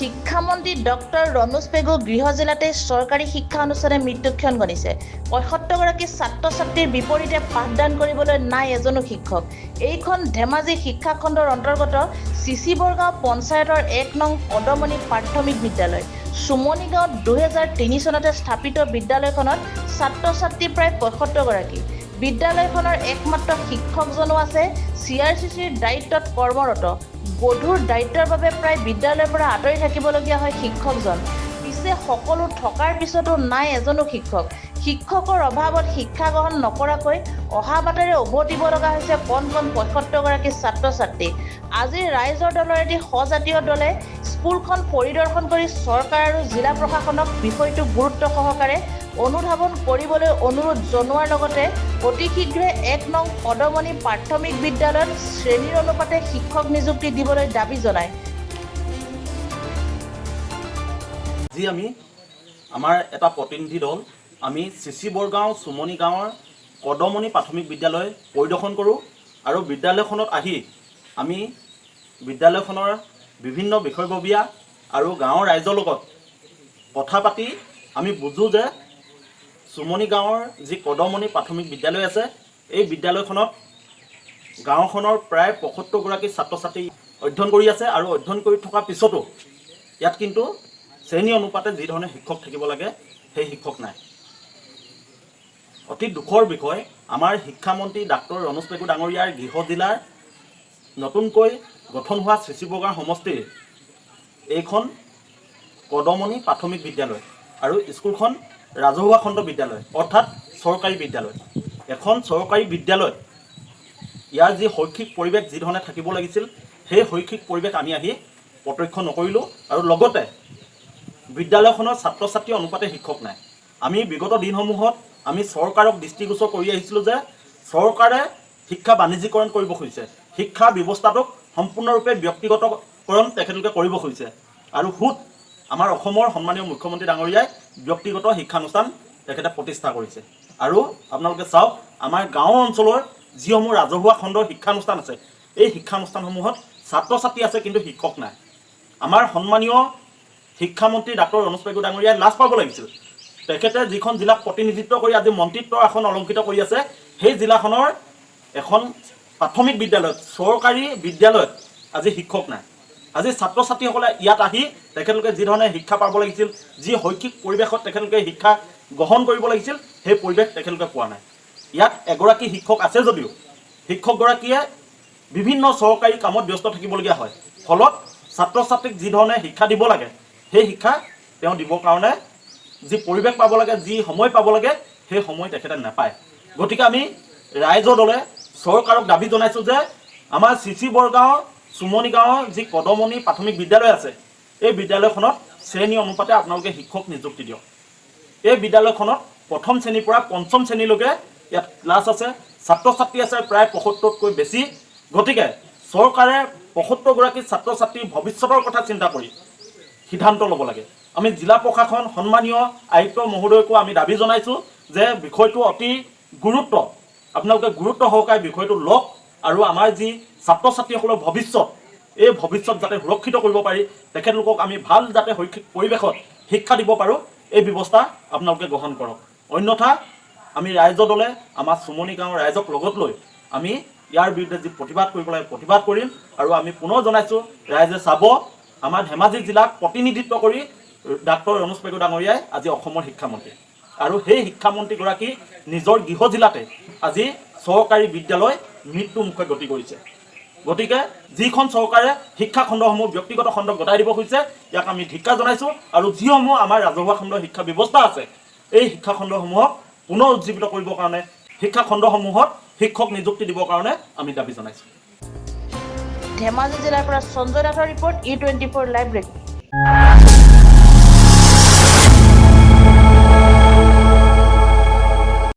শিক্ষামন্ত্ৰী ডক্টৰ ৰনোজ পেগু গৃহ জিলাতে চৰকাৰী শিক্ষা অনুষ্ঠানে মৃত্যুক্ষণ গণিছে। ৭৫গৰাকী ছাত্ৰ ছাত্ৰীৰ বিপৰীতে পাঠদান কৰিবলৈ নাই এজনো শিক্ষক। এইখন ধেমাজি শিক্ষা খণ্ডৰ অন্তৰ্গত চিচি বৰগাঁও পঞ্চায়তৰ ১ নং কদমনি প্ৰাথমিক বিদ্যালয়। চুমনি গাঁৱত ২০০৩ চনতে স্থাপিত বিদ্যালয়খনত ছাত্ৰ ছাত্ৰী প্ৰায় ৭৫গৰাকী। বিদ্যালয়খনৰ একমাত্ৰ শিক্ষকজনো আছে CRCCৰ দায়িত্বত কৰ্মৰত। গধুৰ দায়িত্বৰ বাবে প্ৰায় বিদ্যালয়ৰ পৰা আঁতৰি থাকিবলগীয়া হয় শিক্ষকজন। পিছে সকলো থকাৰ পিছতো নাই এজনো শিক্ষক। শিক্ষকৰ অভাৱত শিক্ষা গ্ৰহণ নকৰাকৈ অহা বাটেৰে উভতিব লগা হৈছে কণ ৭৫গৰাকী ছাত্ৰ ছাত্ৰী। আজি ৰাইজৰ দলৰ এটি সজাতীয় দলে স্কুলখন পৰিদৰ্শন কৰি চৰকাৰ আৰু জিলা প্ৰশাসনক বিষয়টো গুৰুত্ব সহকাৰে অনুধাৱন কৰিবলৈ অনুৰোধ জনোৱাৰ লগতে অতি শীঘ্ৰে ১ নং কদমনি প্ৰাথমিক বিদ্যালয়ত শ্ৰেণীৰ অনুপাতে শিক্ষক নিযুক্তি দিবলৈ দাবী জনায়। আজি আমাৰ এটা প্ৰতিনিধি দল আমি চিচি বৰগাঁও চুমনি গাঁৱৰ কদমনি প্ৰাথমিক বিদ্যালয় পৰিদৰ্শন কৰোঁ আৰু বিদ্যালয়খনত আহি আমি বিদ্যালয়খনৰ বিভিন্ন বিষয়ববীয়া আৰু গাঁৱৰ ৰাইজৰ লগত কথা পাতি আমি বুজোঁ যে চুমনি গাঁৱৰ যি কদমনি প্ৰাথমিক বিদ্যালয় আছে এই বিদ্যালয়খনত গাঁওখনৰ প্ৰায় ৭৫গৰাকী ছাত্ৰ ছাত্ৰী অধ্যয়ন কৰি আছে আৰু অধ্যয়ন কৰি থকাৰ পিছতো ইয়াত কিন্তু শ্ৰেণী অনুপাতে যি ধৰণে শিক্ষক থাকিব লাগে সেই শিক্ষক নাই। অতি দুখৰ বিষয় আমাৰ শিক্ষামন্ত্ৰী ডাক্তৰ ৰনোজ পেগু ডাঙৰীয়াৰ গৃহ জিলাৰ নতুনকৈ গঠন হোৱা চিচি বৰগাঁও সমষ্টিৰ এইখন কদমনি প্ৰাথমিক বিদ্যালয় আৰু স্কুলখন ৰাজহুৱা খণ্ড বিদ্যালয় অৰ্থাৎ চৰকাৰী বিদ্যালয়। এখন চৰকাৰী বিদ্যালয়ত ইয়াৰ যি শৈক্ষিক পৰিৱেশ যি ধৰণে থাকিব লাগিছিল সেই শৈক্ষিক পৰিৱেশ আমি আহি প্ৰত্যক্ষ নকৰিলোঁ আৰু লগতে বিদ্যালয়খনৰ ছাত্ৰ ছাত্ৰী অনুপাতে শিক্ষক নাই। আমি বিগত দিনসমূহত আমি চৰকাৰক দৃষ্টিগোচৰ কৰি আহিছিলোঁ যে চৰকাৰে শিক্ষা বাণিজ্যিকৰণ কৰিব খুজিছে, শিক্ষা ব্যৱস্থাটোক সম্পূৰ্ণৰূপে ব্যক্তিগতকৰণ তেখেতলোকে কৰিব খুজিছে আৰু আমাৰ অসমৰ সন্মানীয় মুখ্যমন্ত্ৰী ডাঙৰীয়াই ব্যক্তিগত শিক্ষানুষ্ঠান তেখেতে প্ৰতিষ্ঠা কৰিছে। আৰু আপোনালোকে চাওক আমাৰ গাঁও অঞ্চলৰ যিসমূহ ৰাজহুৱা খণ্ডৰ শিক্ষানুষ্ঠান আছে এই শিক্ষানুষ্ঠানসমূহত ছাত্ৰ ছাত্ৰী আছে কিন্তু শিক্ষক নাই। আমাৰ সন্মানীয় শিক্ষামন্ত্ৰী ডাক্তৰ ৰনোজ পেগু ডাঙৰীয়াই লাজ পাব লাগিছিল। তেখেতে যিখন জিলাক প্ৰতিনিধিত্ব কৰি আজি মন্ত্ৰিত্বৰ আসন অলংকৃত কৰি আছে সেই জিলাখনৰ এখন প্ৰাথমিক বিদ্যালয়ত চৰকাৰী বিদ্যালয়ত আজি শিক্ষক নাই। আজি ছাত্ৰ ছাত্ৰীসকলে ইয়াত আহি তেখেতলোকে যি ধৰণে শিক্ষা পাব লাগিছিল, যি শৈক্ষিক পৰিৱেশত তেখেতলোকে শিক্ষা গ্ৰহণ কৰিব লাগিছিল সেই পৰিৱেশ তেখেতলোকে পোৱা নাই। ইয়াত এগৰাকী শিক্ষক আছে যদিও শিক্ষকগৰাকীয়ে বিভিন্ন চৰকাৰী কামত ব্যস্ত থাকিবলগীয়া হয়, ফলত ছাত্ৰ ছাত্ৰীক যি ধৰণে শিক্ষা দিব লাগে সেই শিক্ষা তেওঁ দিবৰ কাৰণে যি পৰিৱেশ পাব লাগে, যি সময় পাব লাগে সেই সময় তেখেতে নাপায়। গতিকে আমি ৰাইজৰ দলে চৰকাৰক দাবী জনাইছোঁ যে আমাৰ চিচি বৰগাঁও চুমনি গাঁৱৰ যি কদমনি প্ৰাথমিক বিদ্যালয় আছে এই বিদ্যালয়খনত শ্ৰেণী অনুপাতে আপোনালোকে শিক্ষক নিযুক্তি দিয়ক। এই বিদ্যালয়খনত প্ৰথম শ্ৰেণীৰ পৰা পঞ্চম শ্ৰেণীলৈকে ইয়াত ক্লাছ আছে, ছাত্ৰ ছাত্ৰী আছে প্ৰায় ৭৫তকৈ বেছি। গতিকে চৰকাৰে ৭৫গৰাকী ছাত্ৰ ছাত্ৰীৰ ভৱিষ্যতৰ কথা চিন্তা কৰি সিদ্ধান্ত ল'ব লাগে। আমি জিলা প্ৰশাসন সন্মানীয় আয়ুক্ত মহোদয়কো আমি দাবী জনাইছোঁ যে বিষয়টো অতি গুৰুত্ব, আপোনালোকে গুৰুত্ব সহকাৰে বিষয়টো লওক আৰু আমাৰ যি ছাত্ৰ ছাত্ৰীসকলৰ ভৱিষ্যত এই ভৱিষ্যত যাতে সুৰক্ষিত কৰিব পাৰি, তেখেতলোকক আমি ভাল যাতে শৈক্ষিক পৰিৱেশত শিক্ষা দিব পাৰোঁ এই ব্যৱস্থা আপোনালোকে গ্ৰহণ কৰক। অন্যথা আমি ৰাইজৰ দলে আমাৰ চুমনি গাঁৱৰ ৰাইজক লগত লৈ আমি ইয়াৰ বিৰুদ্ধে যি প্ৰতিবাদ কৰিব লাগে প্ৰতিবাদ কৰিম। আৰু আমি পুনৰ জনাইছোঁ ৰাইজে চাব আমাৰ ধেমাজি জিলাক প্ৰতিনিধিত্ব কৰি ডাক্তৰ ৰনোজ পেগু ডাঙৰীয়াই আজি অসমৰ শিক্ষামন্ত্ৰী আৰু সেই শিক্ষামন্ত্ৰীগৰাকী নিজৰ গৃহ জিলাতে আজি চৰকাৰী বিদ্যালয় মৃত্যুমুখে গতি কৰিছে। গতিকে যিখন চৰকাৰে শিক্ষা খণ্ডসমূহ ব্যক্তিগত খণ্ডক গতাই দিব খুজিছে ইয়াক আমি ধিক্কাৰ জনাইছোঁ আৰু যিসমূহ আমাৰ ৰাজহুৱা খণ্ডৰ শিক্ষা ব্যৱস্থা আছে এই শিক্ষা খণ্ডসমূহক পুনৰ উজ্জীৱিত কৰিবৰ কাৰণে শিক্ষা খণ্ডসমূহত শিক্ষক নিযুক্তি দিবৰ কাৰণে আমি দাবী জনাইছোঁ। ধেমাজি জিলাৰ পৰা সঞ্জয় নাথৰ ৰিপৰ্ট E24 লাইভ ব্ৰেকিং।